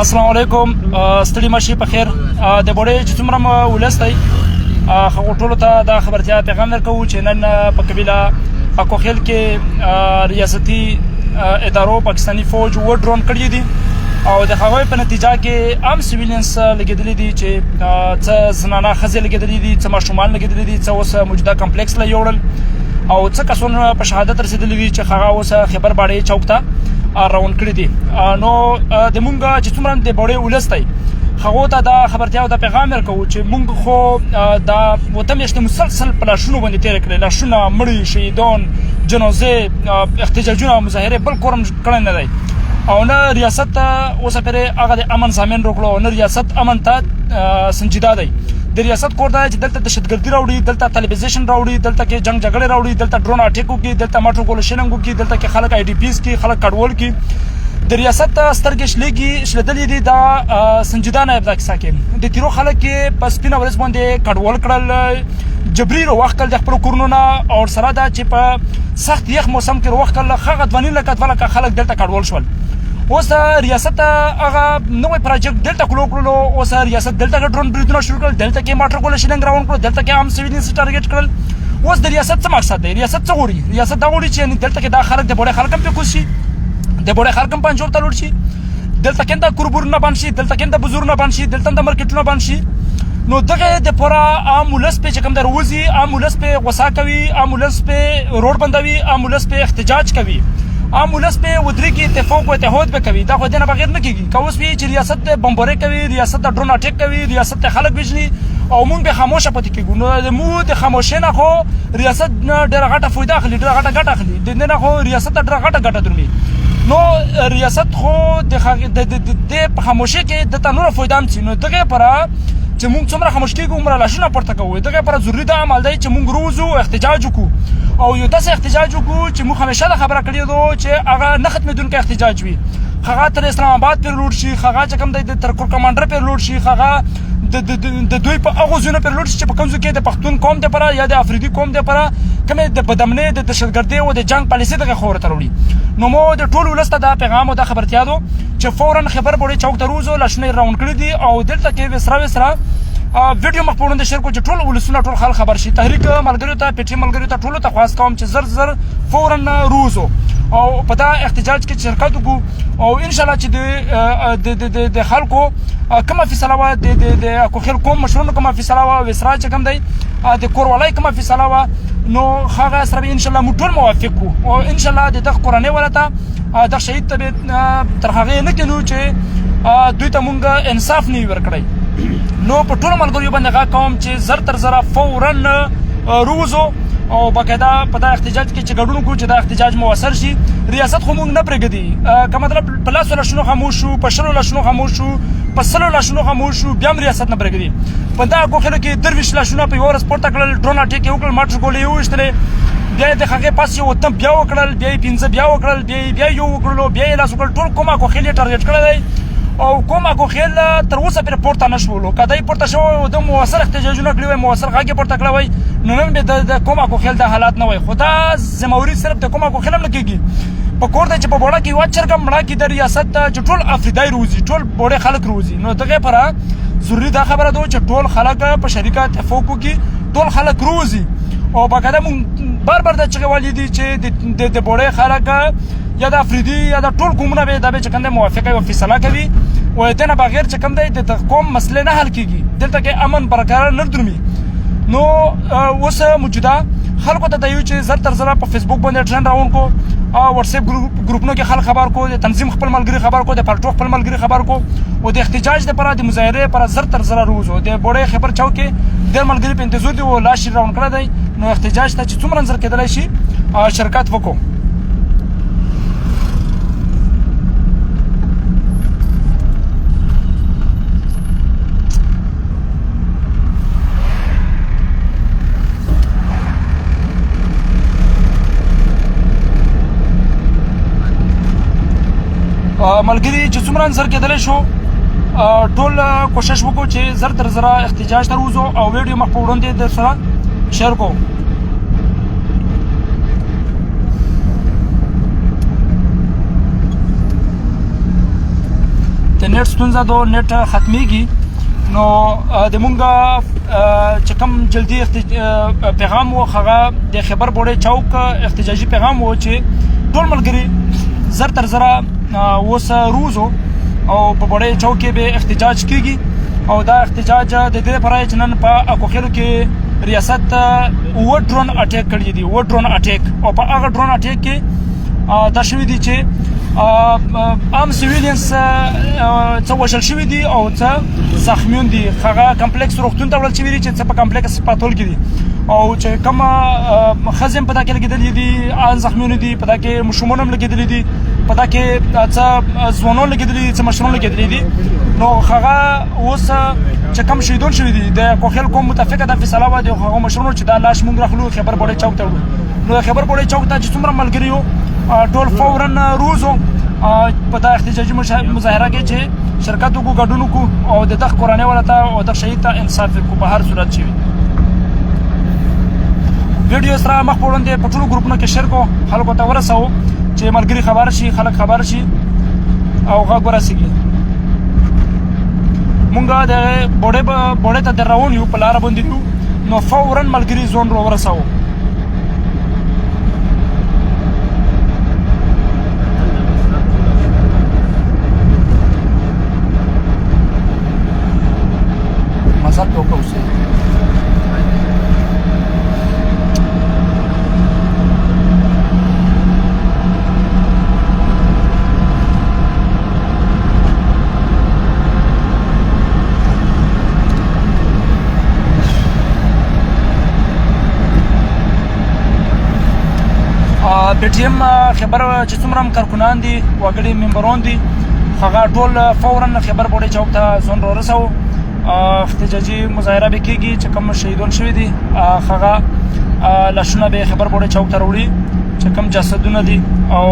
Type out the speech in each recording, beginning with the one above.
السلام علیکم ستړي مشي په خیر د بوډۍ چې څومره ولس دی هغو ټولو ته دا خبرتیا پیغام ورکوو چې نن په قبیله اکوخیل کې ریاستي ادارو پاکستاني فوج و ډرون کړي دي او د هغوی په نتیجه کې عام سیویلینس لګېدلي دي چې څه زنانه ښځې لګېدلي دي څه ماشومان لګېدلي دي څه اوس موجوده کمپلیکس له یوړل او څه کسونه په شهادت رسېدلي وي چې هغه اوس خیبر باډۍ چوک ته روان کړي دي. نو د مونږ چې څومره د بوډۍ ولس دی هغو ته دا خبرتیا او دا پیغام ورکوو چې مونږ خو دا اوته میاشتې مسلسل په لاشونو باندې تېرې کړې، لاشونه، مړي، شهیدان، جنازې، احتجاجونه، مظاهرې، بل کورم کړی نه دی او نه ریاست اوسه پرې هغه د امن ضامن روکړو، نه ریاست امن ته سنجیده دی. د ریاست کور دا چې دلته دهشتګردي راوړي، دلته طالبیزیشن راوړي، دلته کې جنگ جګړې راوړي، دلته ډرون اټیک وکړي، دلته ماټر ګول شیلنګ وکړي، دلته کې خلک آی ډي پیز کې خلک کډوال کې د ریاست سترګې شلېدلې دي. دا سنجیده نه دا کیسه کې د تیرو خلک کې په سپینه ورځ باندې کډوال کړل، جبري راوښکل د خپلو کورونو نه او سره دا چې په سخت یخ موسم کې راوښکل هغه 2.5 لکه 2 لکه خلک دلته کډوال شول. اوس ریاست هغه نوی پروجیکټ دلته کلو کړلو، اوس ریاست دلته کې ډرون بریدونه شروع کړل، دلته کې ماټر ګول شیلنګ روان کړل، دلته کې عام سیویلینس ټارګټ کړل. اوس د ریاست څه مقصد دی؟ ریاست څه غواړي؟ ریاست دا غواړي چې دلته کې دا خلک د بوډۍ خلک هم پرې کوز شي، د بوډۍ خلک هم پنجاب ته لوړ شي، دلته کې د کوربورونه بند شي، دلته کې د بزورونه بند شي، دلته د مارکیټونه بند شي. نو دغه د پوره عام ولس پې چې کوم دی راوځي، عام ولس پې غوسه کوي، عام ولس پې روډ بندوي، عام ولس پې احتجاج کوي، عام ولس پې ودرېږي، اتفاق و اتحاد به کوي. دا خو دې نه بغیر نه کېږي. که اوس وي چې ریاست بمبارۍ کوي، ریاست د ډرون اټیک کوي، ریاست خلک وژني او موږ به خاموشه پاتې کېږو، نو د موږ د خاموشۍ نه خو ریاست ډېره غټه فایده اخلي، ډېره غټه ګټه اخلي، د دې نه خو ریاست ته ډېره غټه ګټه درومي. نو ریاست خو د په خاموشۍ کې دته نوره فایده هم څي. نو دغې لپاره چې موږ څومره خاموش کېږو هومره لاشونه پورته کوو. دغې لپاره ضروري دا عمل دی چې موږ روزو احتجاج وکړو او یو داسې احتجاج وکړو چې موږ همیشه دا خبره کړې ده چې هغه نه ختمېدونکی احتجاج وي. هغه تر اسلام آباد پورې لوړ شي، هغه چې کوم دی تر کور کمانډر پورې لوړ شي، هغه د دوی په هغو ځایونو پورې لوړ شي چې په کوم ځای کې د پښتون قوم دپاره یا د افریدي قوم دپاره کومې د بدامنۍ، د دهشتګردۍ او د جنګ پالیسۍ دغه خاورې ته راوړي. نو مو د ټول ولس ته دا پیغام او دا خبرتیا ده چې فورا خیبر باډۍ چوک ته روزو، لاشونه یې راونډ کړي دي او دلته کې وسره ویډیو مخ په وړاندې شیر کړو چې ټول ولسونه ټول خلک خبر شي. تحریک ملګریو ته، پی ټي ملګریو ته ټولو ته خواست کوم چې زر فورا روزو او په دا احتجاج کې شرکت وکړو او انشاءالله چې د خلکو کومه فیصله وه، د اکوخیل قوم مشرانو کومه فیصله وه، ویسرا چې کوم دی د کوروالۍ کومه فیصله وه، نو هغه سره به انشاءالله موږ ټول موافق وو او انشاءالله د دغه کورنۍ والا ته دغه شهید ته به تر هغې نه کینو چې دوی ته مونږ انصاف نه وي ورکړی. نو په ټولو ملګریو باندې غږ کوم چې زر تر زره فورا روزو او باقاعده په دا احتجاج کې چې ګډون وکړو چې دا احتجاج مؤثر شي. ریاست خو موږ نه پرېږدي، که مطلب په 10 لاشونو خاموش شو، په 20 لاشونو خاموش شو، په 100 لاشونو خاموش شو، بیا هم ریاست نه پرېږدي. په دا اکوخیلو کې 23 لاشونه په یوه ورځ پورته کړل، ډرون اټیک یې وکړل، ماټر ګولې یې وویشتلې، بیا یې د هغې پاس یو وطن بیا وکړل، بیا یې 15 بیا وکړل، بیا یې یو وکړلو، بیا یې لاس وکړل. ټول کوم اکوخیل یې ټارګېټ کړی دی او کوم اکوخیل تر اوسه پورې پورته نه شولو. که دی پورته شوی و، د مؤثر احتجاجونه کړي وای، مؤثر غږ یې پورته کړی وای، نو نن به د کوم اکوخیل دا حالات نه وای. خو دا ذمهوري صرف د کوم اکوخیل هم نه کېږي، په کور دی چې په بوډا کې یوه چرګه مړه کړي د ریاست ته چې ټول افریدی روزي، ټول بوډۍ خلک روزي. نو دغې لپاره ضروري دا خبره ده چې ټول خلک په شریکه اتفاق وکړي، ټول خلک روزي او باقاعده مونږ بار دا چغې والي دي چې د بوډۍ خلک یا د افریدي یا د ټول قومونه به دا به چې کوم دی موافقه او فیصله کوي او د دې نه بغیر چې کوم دی د قوم مسلې نه حل کېږي، دلته کې امن برقرار نه درومي. نو اوس موجوده خلکو ته دا یو چې زر تر زره په فیسبوک باندې ټرند راون کو او واتساپ ګروپونو کې خلک خبر کو، د تنظیم خپل ملګري خبر کو، د پالټو خپل ملګري خبر کو او د احتجاج لپاره د مظاهرې لپاره زر تر زره روزو. د بوډۍ خیبر چوک کې ډېر ملګري په انتظار دي او لاش یې راون کړی دی. نو احتجاج ته چې څومره نظر کېدلی شي شرکت وکړو. ملګري چې څومره نظر کېدلی شو ټول کوشش وکړو چې زر تر زره احتجاج ته ووځو او ویډیو مخ په وړاندې در سره شیر کوو. د نیټ ستونزه د نیټ ختمیږي نو د مونږه چې کوم جلدی پیغام و هغه د خبر بوډۍ چوک احتجاجي پیغام و چې ټول ملګري زر تر زره اوس روزو او په بوډۍ چوک کې به احتجاج کیږي او دا احتجاج د دې لپاره چې نن په اکوخیلو کې ریاست و ډرون اٹیک کړی دی و ډرون اٹیک او په هغه ډرون اٹیک کې دا شوی دی چې عام سیویلینز څه وژل شوي دي او څه زخمیون دي هغه کمپلیکس روغتون ته وړل شوي دي چې څه په کمپلیکس پاتول کې دي او چې کومه ښځې هم په دا کې لګېدلې دي ان زخمیون دي په دا کې ماشومان هم لګېدلي دي په دا کې څه ځوانان لګېدلي دي څه مشران لګېدلي دي نو هغه اوس چې کوم شهیدان شوي دي د کوخیل قوم متفقه دا فیصله وه د هغو مشرانو چې دا لاش مونږ راخلو خبر بوډۍ چوک ته وړو نو د خبر بوډۍ چوک ته چې څومره ملګري یو ټول فورا روزو په دا احتجاجي مظاهره کې چې شرکت وکړو ګډون وکړو او د دغه کورنۍ والا ته او دغه شهید ته انصاف وکړو په هر صورت چې وي ویډیو سره مخ په وړاندې په ټولو ګروپونو کې شیر کړو خلکو ته ورسوو چې ملګري خبر شي خلک خبر شي او غږ ورسېږي مونږ د بوډۍ ته در روان یو په لاره باندې یو نو فورا ملګري ځون ورسوو مزد وکړو پی ټی ایم خبر چې څومره هم کارکنان دي وګړي ممبران دي هغه ټول فورا خبر بوډۍ چوک ته ځون رسوو احتجاجي مظاهره به کېږي چې کوم شهیدان شوي دي هغه لاشونه به خبر بوډۍ چوک ته راوړي چې کوم جسدونه دي او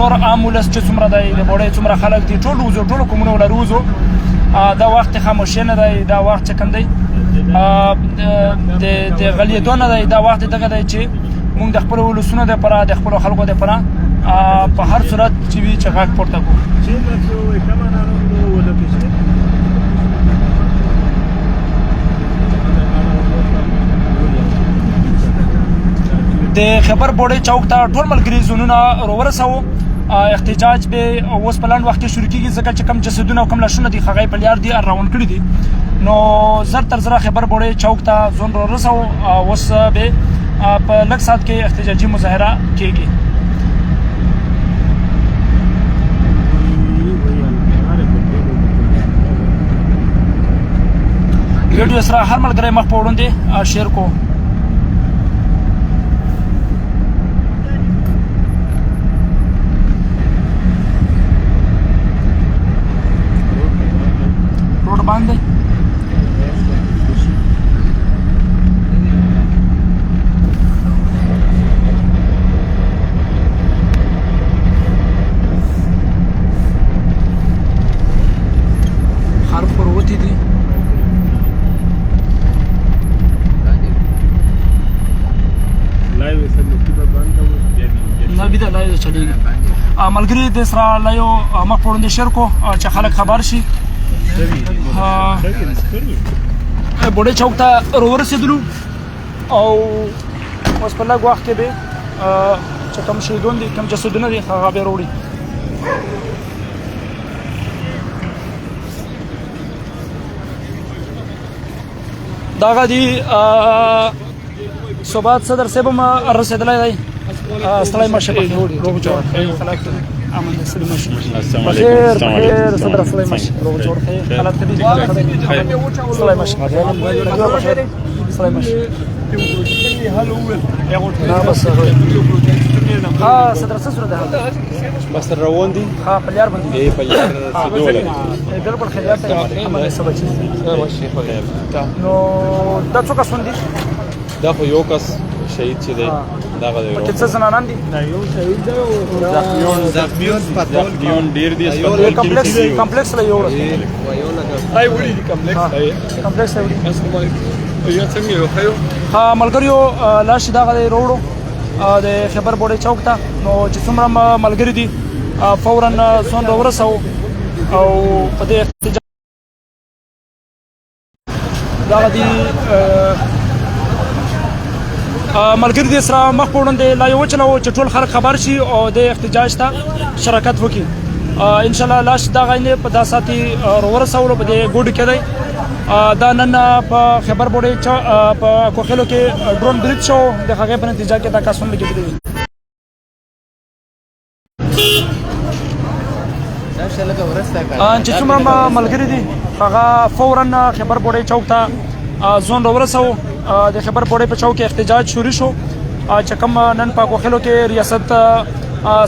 نور عام ولس چې څومره دی د بوډۍ څومره خلک دي ټول وځو ټولو قومونه ولا روزو دا وخت خاموشي نه دی دا وخت چې کوم دی د غلیدو نه دی دا وخت دغه دی چې مونږ د خپلو ولسونو دپاره د خپلو خلکو دپاره په هر صورت چې وي چې غږ پورته کړو د خبر بوډۍ چوک ته ټول ملګري ځونونه راورسوو احتجاج به اوس په لنډ وخت کې شروع کېږي ځکه چې کوم جسدونه او کوم لاشونه دي هغه یې په لیار دي روان کړي دي نو زر تر زره خبر بوډۍ چوک ته ځون راورسوو اوس به په لږ ساعت کې احتجاجي مظاهره کېږي ویډیو سره هر ملګری مخ په وړاندې شیر کو روډ باندې خراب پروتې دي بده لایو چلیږي ملګري د سره لایو مخ په وړاندې شیر کو چې خلک خبر شي بوډۍ چوک ته راورسېدلو او اوس په لږ وخت کې به چې کوم شهیدان دي کوم جسدونه دي هغه به راوړي دغه دي ثبات صدر صاحب هم رسېدلی دی ستړی مشه بخیر روغ جوړ خلک امن ستړي مشه بخیر بخیر صدر ستړی مشه روغ جوړ خلک ته دې ستړی مشه ستړی مشه نه بس ها صدر څه صورت ده بس روان دي ها پلیار باندې په یار سدول بالکل خیریت ته امن سبا چیز نو دا څو کسان دي دا خو یو کس شهید چې دی دغه دی پکې څه زنانان دي یو شهید دی زخمیون ډیر دي کمپلیکس له یو هاي وړي دي کمپلیکس هاي وړي یو څنګه یو خیو ها ملګریو لاش دغه دی روړو د خبر بوډۍ چوک ته نو چې څومره ملګري دي فورا ځون راورسو او په دې احتجاج دا دي ملګری دې سره مخ په وړاندې لا یو چلو چې ټول خلک خبر شي او د احتجاج ته شرکت وکړي ان شاء الله لاش دا غینه په داساتي راورسول په دې ګوډ کې دی دا نن په خبر بوډي په کوخلو کې ډرون بریډ شو د هغه په نتیجه کې دا کسون لګیدل چې څومره ملګری دي هغه فورا خبر بوډي چوک ته ځون راورسو د خبر بوډي په چوک کې احتجاج شروع شو چې کوم نن په کوخلو کې ریاست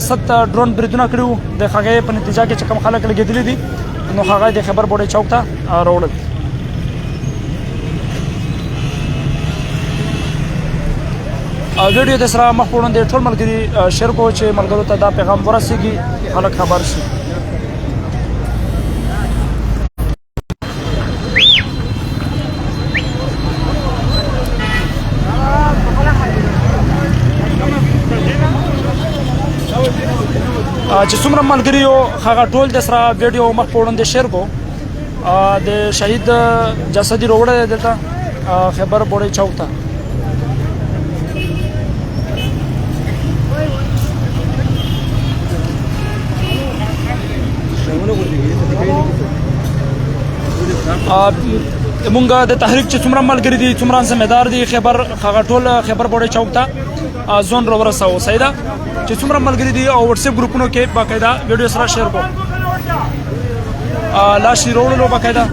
7 ډرون بریډونه کړو د هغه په نتیجه کې چې کوم خلک لګیدل دي نو هغه د خبر بوډي چوک ته راوړل ویډیو د سره مخ وړاندې ټول ملګری شیر کو چې ملګرو ته دا پیغام ورسیږي خلک خبر شي چې څومره ملګری یو هغه ټول د سره ویډیو مخ وړاندې شیر کو د شهید جسدی روړه دلته خبر بوډي چوک ته مونږه د تحریک چې څومره ملګری دي څومره ذمہدار دي خبر هغه ټول خبر بوډي چوک ته ځون راورسو سیدا چې څومره ملګری دي او واتس اپ گروپونو کې باقاعده ویډیو سره شیر کو لا شي وروړو باقاعده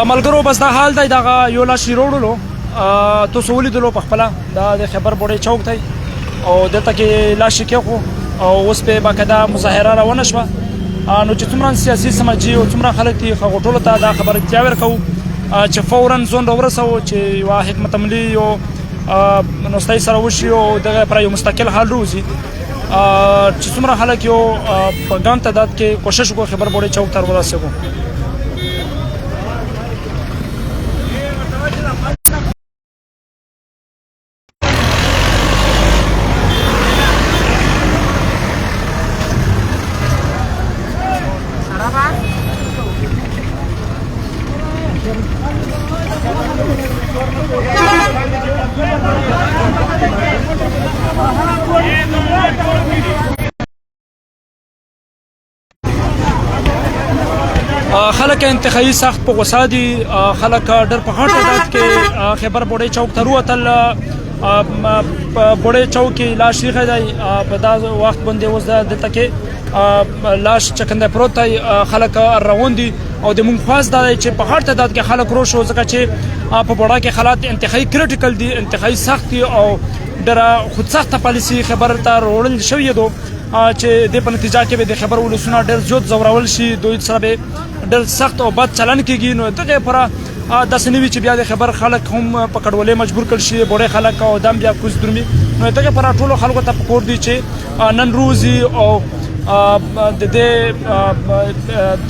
ملګرو بس دا حال دی دا یو لا شیروړلو تو سہولی دلو په خپل دا د خبر بوډي چوک دی او دلته کې لا شکه خو او اوس په باقاعده مظاهره روانه شوه نو چې څومره سیاسي سمجي او څومره خلک دي هغه ټول ته دا خبره تیاور کو چې فورا ځون راورسو چې یو حکمت عملی او نو ستای سره وشي او دغه پر یو مستقل حل روزي چې څومره خلک یو په ګڼ تعداد کې کوشش وکړي خبر بوډي چوک تر ورسېږو خلک انتخابي سخت په غوسه دي خلک ډر په غټ تعداد کې خبر بوډي چوک ته وروتل بوډي چوک کې لاش یې دی په دا وخت باندې اوس دلته کې لاش چکنده پروت دی خلک روان دي او د مونږ خاص دا چې په غټ تعداد کې خلک روش شو ځکه چې په بوډا کې حالات انتخابي کریټیکل دي انتخابي سخت دي او ډر خود سخت پالیسي خبر ته وړل شوی دی چې د په نتیجه کې به د خبر ولسونه ډېر زیات زورول شي دوی سره به ډېر سخت او بد چلن کېږي نو دغه پر داسې نه وي چې بیا د خبر خلک هم په کډوالۍ مجبور کړل شي بوډۍ خلک او دم بیا کوز درمي نو دغه پر ټولو خلکو ته پکور دي چې نن روزي او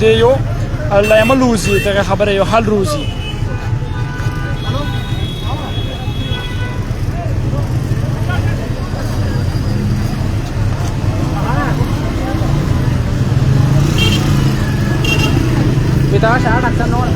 د یو لایمل روزي دغه خبره یو حل روزي Kita sa anak sa noon,